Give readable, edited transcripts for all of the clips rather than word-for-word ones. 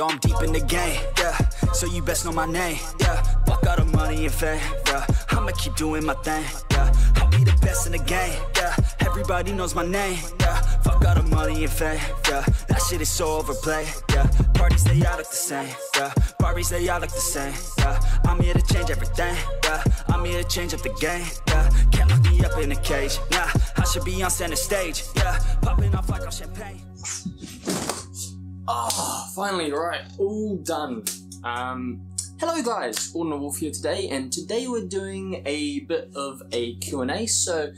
Yo, I'm deep in the game, yeah, so you best know my name, yeah. Fuck all the money and fame, yeah, I'ma keep doing my thing, yeah. I'll be the best in the game, yeah, everybody knows my name, yeah. Fuck all the money and fame, yeah, that shit is so overplayed, yeah. Parties, they all look the same, yeah, Barbies, they all look the same, yeah. I'm here to change everything, yeah, I'm here to change up the game, yeah. Can't lock me up in a cage, nah, I should be on center stage, yeah. Popping off like I'm champagne. Oh, finally, right, all done. Hello guys, Ordinary Wolf here today, and today we're doing a bit of a Q&A. So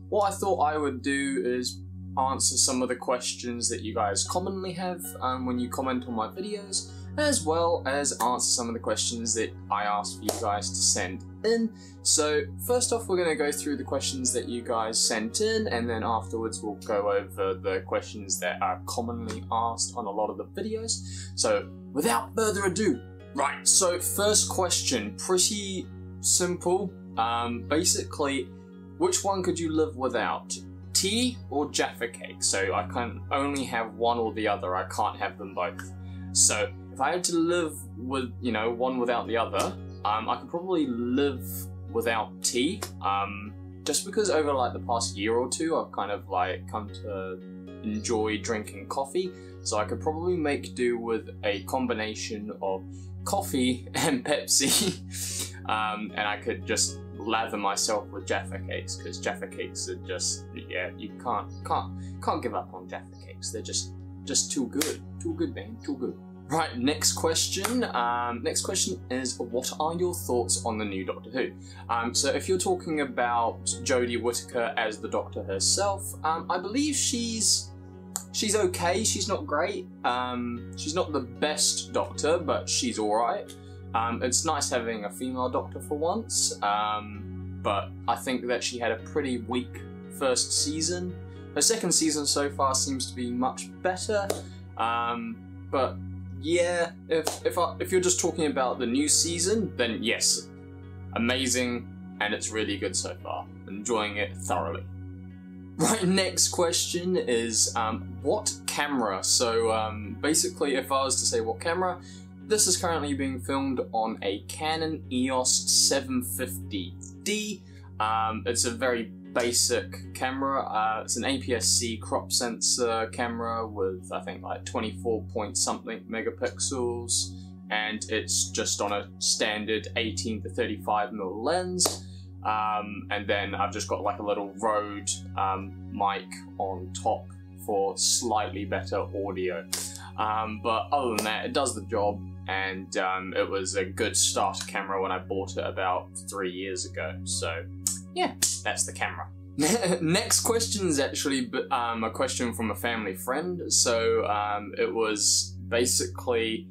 what I thought I would do is answer some of the questions that you guys commonly have when you comment on my videos, as well as answer some of the questions that I asked for you guys to send in. So first off, we're going to go through the questions that you guys sent in, and then afterwards we'll go over the questions that are commonly asked on a lot of the videos. So without further ado, right, so first question, pretty simple. Basically, which one could you live without? Tea or Jaffa Cake? So I can only have one or the other, I can't have them both. So if I had to live with, you know, one without the other, I could probably live without tea, just because over like the past year or two I've kind of like come to enjoy drinking coffee, so I could probably make do with a combination of coffee and Pepsi, and I could just lather myself with Jaffa Cakes, because Jaffa Cakes are just, yeah, you can't give up on Jaffa Cakes. They're just too good, man, too good. Right, next question. Next question is, what are your thoughts on the new Doctor Who? So if you're talking about Jodie Whittaker as the Doctor herself, I believe she's okay. She's not great. She's not the best Doctor, but she's alright. It's nice having a female Doctor for once, but I think that she had a pretty weak first season. Her second season so far seems to be much better, but yeah, if you're just talking about the new season, then yes, amazing, and it's really good so far. Enjoying it thoroughly. Right, next question is, what camera? So basically, if I was to say what camera, this is currently being filmed on a Canon EOS 750D. It's a very basic camera. It's an APS-C crop sensor camera with, I think, like 24 point something megapixels, and it's just on a standard 18 to 35mm lens. And then I've just got like a little Rode mic on top for slightly better audio. But other than that, it does the job, and it was a good starter camera when I bought it about 3 years ago. So yeah, that's the camera. Next question is actually a question from a family friend. So it was basically,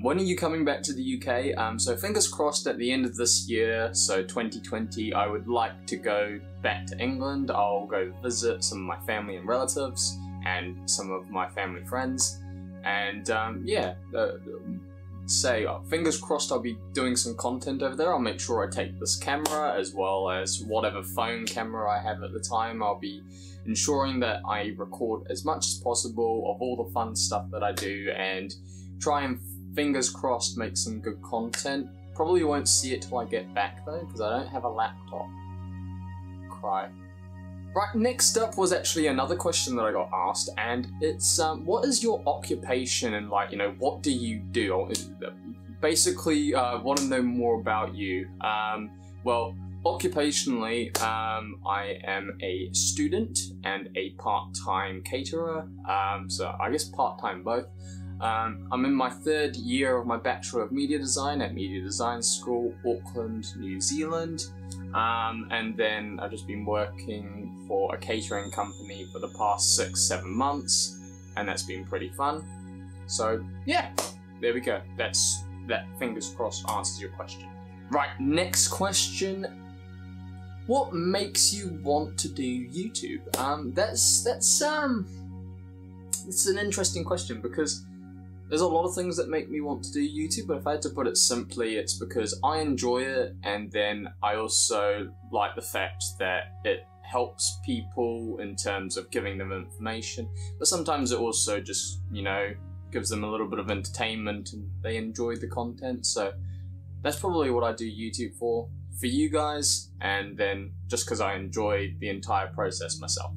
when are you coming back to the UK? So fingers crossed at the end of this year, so 2020, I would like to go back to England. I'll go visit some of my family and relatives and some of my family friends. And yeah, fingers crossed I'll be doing some content over there. I'll make sure I take this camera as well as whatever phone camera I have at the time. I'll be ensuring that I record as much as possible of all the fun stuff that I do, and try and, fingers crossed, make some good content. Probably won't see it till I get back though, because I don't have a laptop. Cry. Right, next up was actually another question that I got asked, and it's, what is your occupation, and like, you know, what do you do? Basically, want to know more about you. Well, occupationally, I am a student and a part-time caterer, so I guess part-time both. I'm in my 3rd year of my Bachelor of Media Design at Media Design School, Auckland, New Zealand. And then I've just been working for a catering company for the past 6-7 months, and that's been pretty fun. So yeah, there we go. That, fingers crossed, answers your question. Right, next question. What makes you want to do YouTube? It's an interesting question, because there's a lot of things that make me want to do YouTube, but if I had to put it simply, it's because I enjoy it, and then I also like the fact that it helps people in terms of giving them information, but sometimes it also just, you know, gives them a little bit of entertainment and they enjoy the content. So that's probably what I do YouTube for you guys, and then just because I enjoy the entire process myself.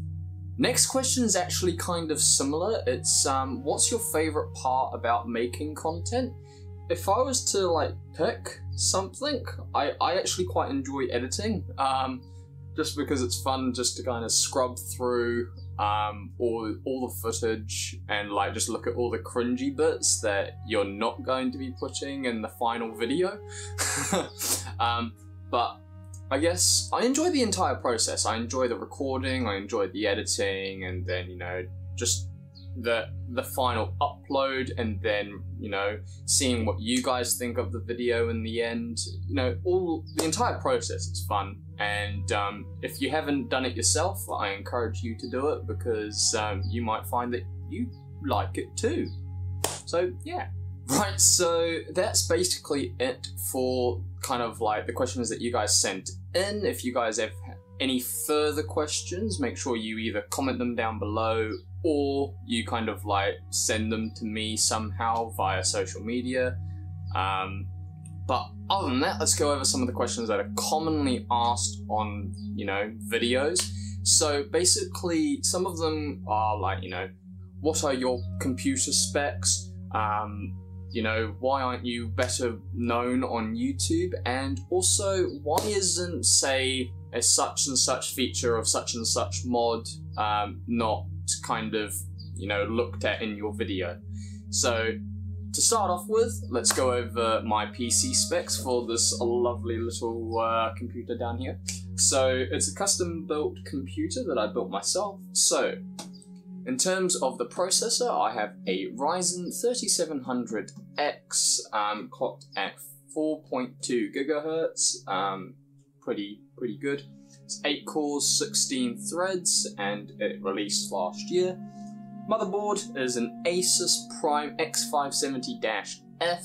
Next question is actually kind of similar. It's what's your favorite part about making content? If I was to like pick something, I actually quite enjoy editing, just because it's fun just to kind of scrub through all the footage and like just look at all the cringy bits that you're not going to be putting in the final video. But I guess I enjoy the entire process. I enjoy the recording, I enjoy the editing, and then, you know, just the final upload, and then, you know, seeing what you guys think of the video in the end. You know, the entire process is fun. And if you haven't done it yourself, I encourage you to do it, because you might find that you like it too. So yeah. Right, so that's basically it for kind of like the questions that you guys sent in. If you guys have any further questions, make sure you either comment them down below or you kind of like send them to me somehow via social media. But other than that, let's go over some of the questions that are commonly asked on, you know, videos. So basically, some of them are like, you know, what are your computer specs? You know, why aren't you better known on YouTube? And also, why isn't, say, a such and such feature of such and such mod not kind of, you know, looked at in your video? So, to start off with, let's go over my PC specs for this lovely little computer down here. So, it's a custom-built computer that I built myself. So, in terms of the processor, I have a Ryzen 3700X clocked at 4.2 GHz, pretty good. It's 8 cores, 16 threads, and it released last year. Motherboard is an Asus Prime X570-F.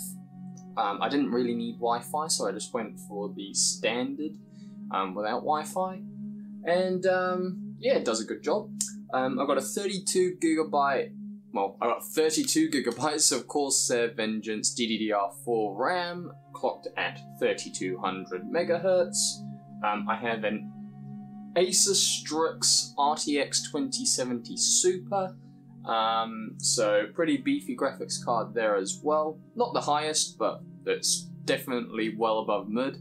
I didn't really need Wi-Fi, so I just went for the standard without Wi-Fi, and yeah, it does a good job. I've got a 32 gigabytes of Corsair Vengeance DDR4 RAM, clocked at 3200 megahertz. I have an Asus Strix RTX 2070 Super, so pretty beefy graphics card there as well. Not the highest, but it's definitely well above mid.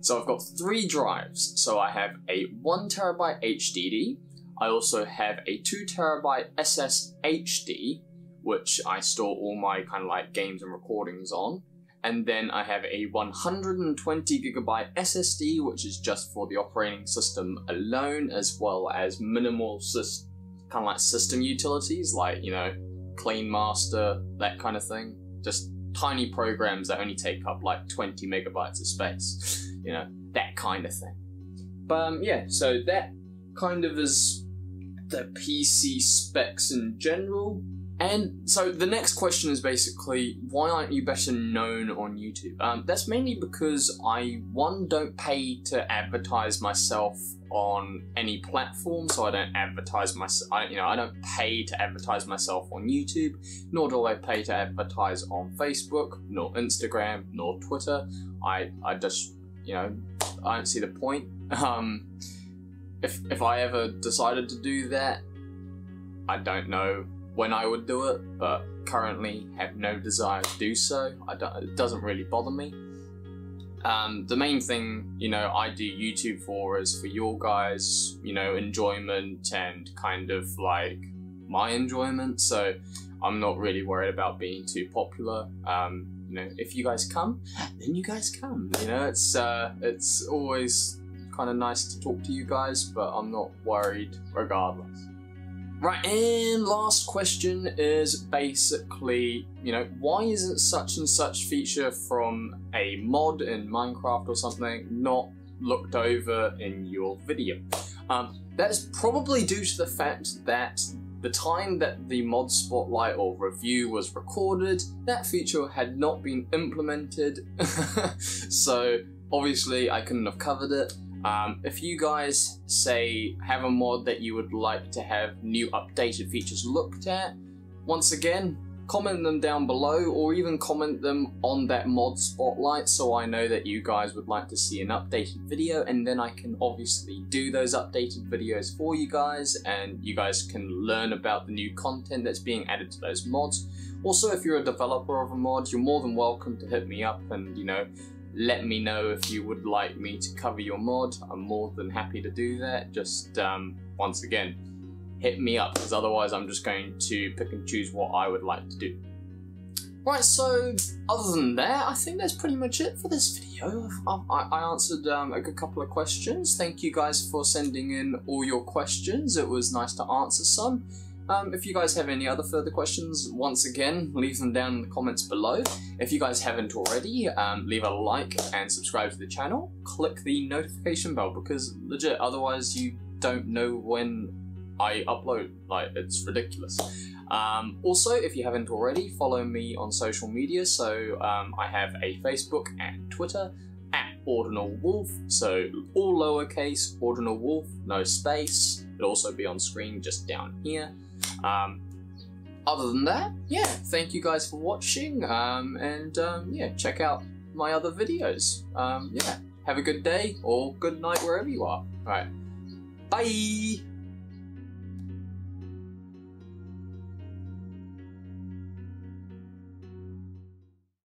So I've got 3 drives. So I have a 1TB HDD. I also have a 2TB SSHD, which I store all my kind of like games and recordings on. And then I have a 120GB SSD, which is just for the operating system alone, as well as minimal kind of like system utilities, like, you know, Clean Master, that kind of thing. Just tiny programs that only take up like 20 megabytes of space, you know, that kind of thing. But yeah, so that kind of is the PC specs in general. And so the next question is basically, why aren't you better known on YouTube? That's mainly because I, one, don't pay to advertise myself on any platform, so I don't advertise myself. I don't pay to advertise myself on YouTube, nor do I pay to advertise on Facebook, nor Instagram, nor Twitter. I just, you know, I don't see the point. If I ever decided to do that, I don't know when I would do it, but currently have no desire to do so. It doesn't really bother me. The main thing, you know, I do YouTube for is for your guys, you know, enjoyment and kind of like my enjoyment. So I'm not really worried about being too popular. You know, if you guys come, then you guys come. You know, it's always kind of nice to talk to you guys, but I'm not worried regardless. Right, and last question is basically, you know, why isn't such and such feature from a mod in Minecraft or something not looked over in your video? That's probably due to the fact that the time that the mod spotlight or review was recorded, that feature had not been implemented. So obviously I couldn't have covered it. If you guys, say, have a mod that you would like to have new updated features looked at, once again, comment them down below, or even comment them on that mod spotlight so I know that you guys would like to see an updated video, and then I can obviously do those updated videos for you guys, and you guys can learn about the new content that's being added to those mods. Also, if you're a developer of a mod, you're more than welcome to hit me up and, you know, let me know if you would like me to cover your mod. I'm more than happy to do that. Just, once again, hit me up, because otherwise I'm just going to pick and choose what I would like to do. Right, so other than that, I think that's pretty much it for this video. I answered a good couple of questions. Thank you guys for sending in all your questions. It was nice to answer some. If you guys have any other further questions, once again, leave them down in the comments below. If you guys haven't already, leave a like and subscribe to the channel. Click the notification bell, because legit, otherwise you don't know when I upload. Like, it's ridiculous. Also, if you haven't already, follow me on social media. So I have a Facebook and Twitter at Ordinal Wolf. So all lowercase, Ordinal Wolf, no space. It'll also be on screen just down here. Other than that, yeah, thank you guys for watching, yeah, check out my other videos. Yeah, have a good day or good night wherever you are. Alright, bye!